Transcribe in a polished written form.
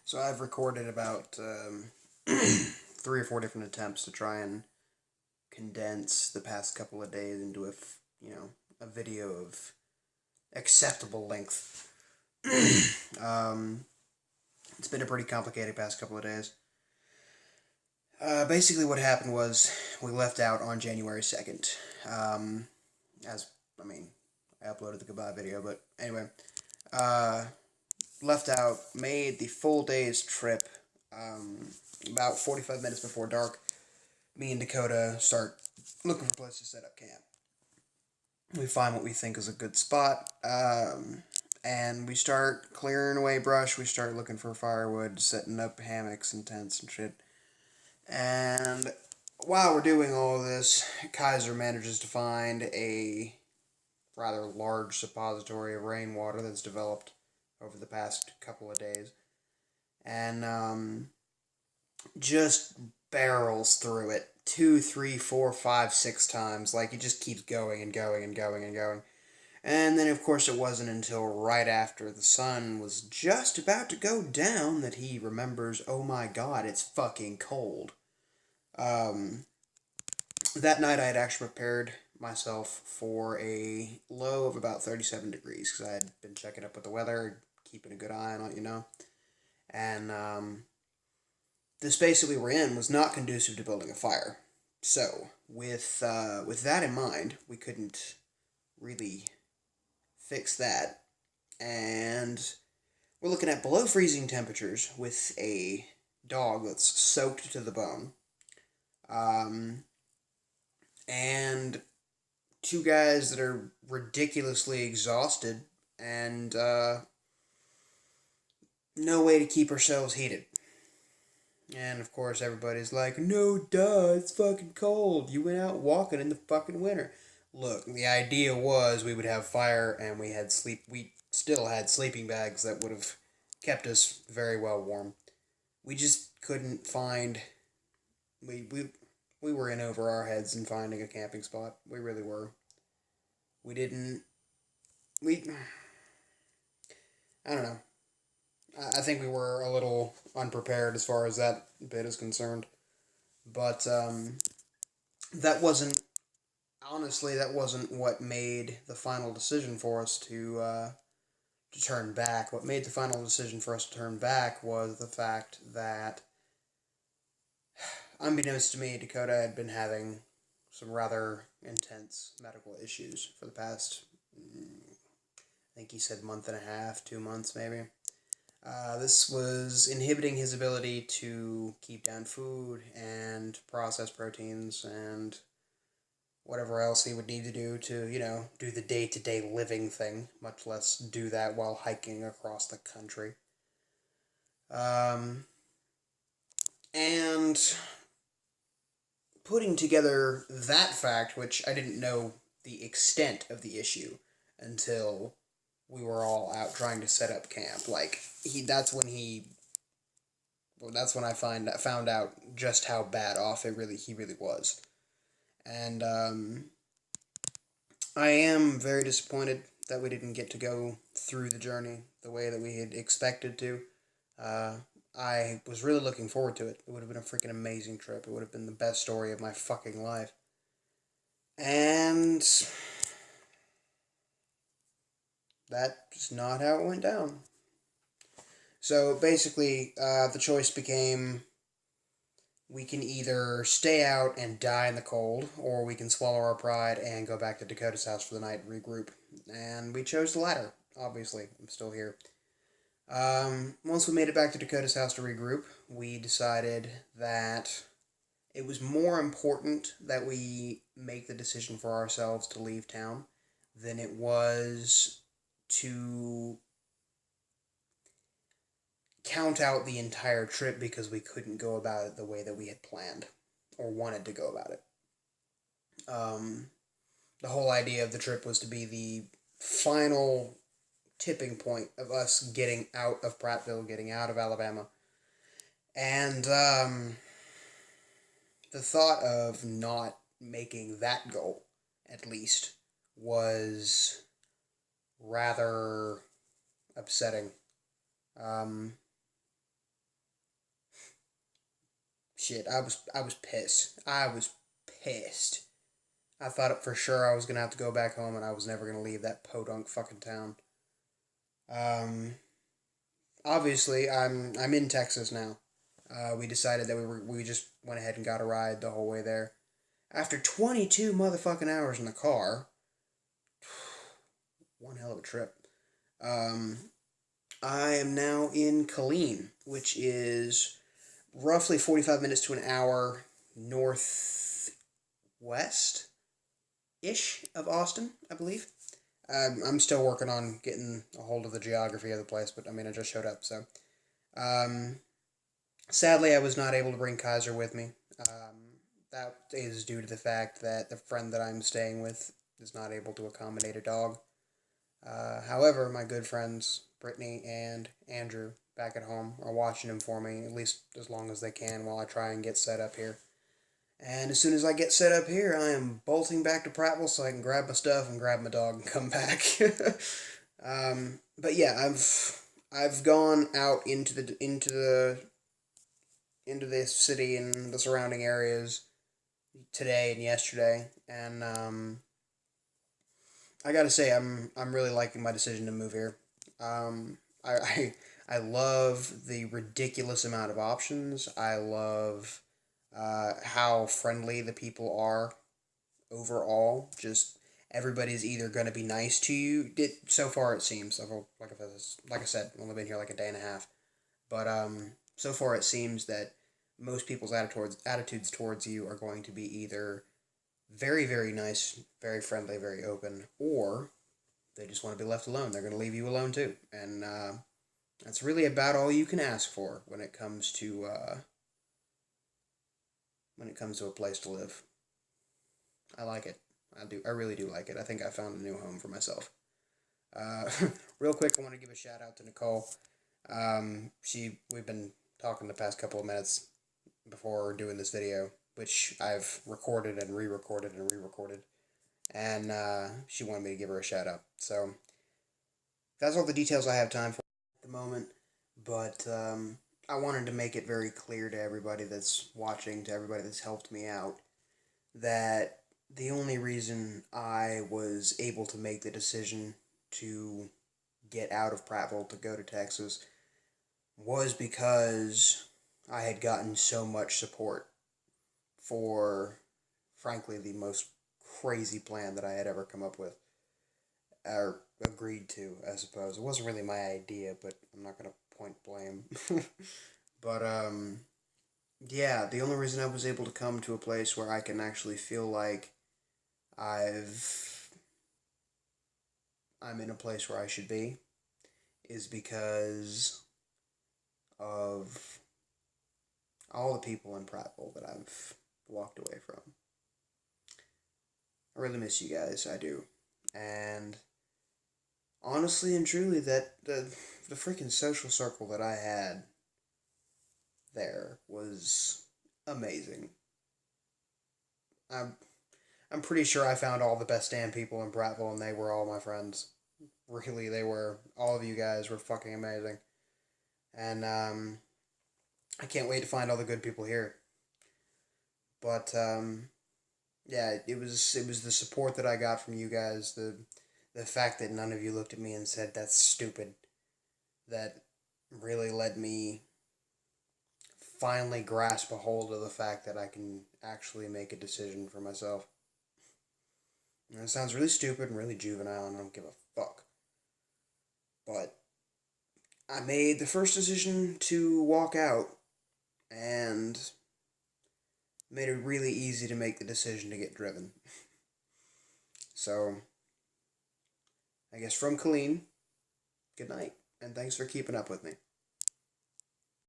So I've recorded about 3 or 4 different attempts to try and condense the past couple of days into a video of acceptable length. um, it's been a pretty complicated past couple of days. Basically, what happened was we left out on January 2nd. As I mean, I uploaded the goodbye video, but anyway, uh, left out, made the full day's trip. About 45 minutes before dark, me and Dakota start looking for a place to set up camp. We find what we think is a good spot, and we start clearing away brush. We start looking for firewood, setting up hammocks and tents and shit. And while we're doing all of this, Kaiser manages to find a rather large suppository of rainwater that's developed over the past couple of days. And just barrels through it two, three, four, five, 6 times. Like it just keeps going and going and going and going. And then, of course, it wasn't until right after the sun was just about to go down that he remembers, oh my god, it's fucking cold. Um, that night I had actually prepared myself for a low of about 37 degrees because I had been checking up with the weather, keeping a good eye on it. And the space that we were in was not conducive to building a fire. So, with that in mind, we couldn't really fix that, and we're looking at below freezing temperatures with a dog that's soaked to the bone, um, and two guys that are ridiculously exhausted, and no way to keep ourselves heated. And of course, everybody's like, no, duh, it's fucking cold. You went out walking in the fucking winter. Look, the idea was we would have fire and we still had sleeping bags that would have kept us very well warm. We just couldn't find, we, we, we were in over our heads in finding a camping spot. We really were. We didn't, we, I don't know. I think we were a little unprepared as far as that bit is concerned. But that wasn't honestly that wasn't what made the final decision for us to turn back. What made the final decision for us to turn back was the fact that, unbeknownst to me, Dakota had been having some rather intense medical issues for the past, I think he said month and a half, 2 months maybe. This was inhibiting his ability to keep down food and process proteins and whatever else he would need to do to, do the day to day living thing, much less do that while hiking across the country. Um, and putting together that fact, which I didn't know the extent of the issue until we were all out trying to set up camp. Like that's when I found out just how bad off he really was. And I am very disappointed that we didn't get to go through the journey the way that we had expected to. Uh, I was really looking forward to it. It would have been a freaking amazing trip. It would have been the best story of my fucking life. And that's not how it went down. So basically, the choice became we can either stay out and die in the cold, or we can swallow our pride and go back to Dakota's house for the night and regroup. And we chose the latter, obviously. I'm still here. Once we made it back to Dakota's house to regroup, we decided that it was more important that we make the decision for ourselves to leave town than it was to count out the entire trip because we couldn't go about it the way that we had planned or wanted to go about it. Um, the whole idea of the trip was to be the final tipping point of us getting out of Prattville, getting out of Alabama. And the thought of not making that goal, at least, was rather upsetting. Um, shit, I was pissed. I was pissed. I thought for sure I was gonna have to go back home and I was never gonna leave that podunk fucking town. Um, Obviously, I'm in Texas now. We decided that we just went ahead and got a ride the whole way there. After 22 motherfucking hours in the car, one hell of a trip. Um, I am now in Killeen, which is roughly 45 minutes to an hour northwest ish of Austin, I believe. I'm still working on getting a hold of the geography of the place, but I mean, I just showed up, so. Um, Sadly, I was not able to bring Kaiser with me. That is due to the fact that the friend that I'm staying with is not able to accommodate a dog. However, my good friends, Brittany and Andrew, back at home, are watching him for me, at least as long as they can, while I try and get set up here. And as soon as I get set up here, I am bolting back to Prattville so I can grab my stuff and grab my dog and come back. But yeah, I've gone out into this city and the surrounding areas today and yesterday, and I gotta say I'm really liking my decision to move here. I love the ridiculous amount of options. I love how friendly the people are overall. Just everybody's either gonna be nice to you. So far it seems. Like I said, I've only been here like a day and a half, but so far it seems that most people's attitudes towards you are going to be either very, very nice, very friendly, very open, or they just want to be left alone. They're going to leave you alone too. And that's really about all you can ask for when it comes to a place to live. I like it. I do. I really do like it. I think I found a new home for myself. Uh, Real quick, I want to give a shout out to Nicole. We've been talking the past couple of minutes before doing this video, which I've recorded and re-recorded and re-recorded, and she wanted me to give her a shout out. So that's all the details I have time for at the moment, but I wanted to make it very clear to everybody that's watching, to everybody that's helped me out, that the only reason I was able to make the decision to get out of Prattville to go to Texas was because I had gotten so much support for, frankly, the most crazy plan that I had ever come up with, or agreed to, I suppose. It wasn't really my idea, but I'm not going to point blame. But, yeah, the only reason I was able to come to a place where I can actually feel like I'm in a place where I should be is because of all the people in Prattville that I've walked away from. I really miss you guys, I do. And honestly and truly, that the freaking social circle that I had there was amazing. I'm I'm pretty sure I found all the best damn people in Prattville, and they were all my friends. Really, they were. All of you guys were fucking amazing, and I can't wait to find all the good people here. But yeah, it was the support that I got from you guys, the fact that none of you looked at me and said that's stupid, that really let me finally grasp a hold of the fact that I can actually make a decision for myself. And it sounds really stupid and really juvenile, and I don't give a fuck. But I made the first decision to walk out, and made it really easy to make the decision to get driven. So, I guess from Colleen, good night, and thanks for keeping up with me.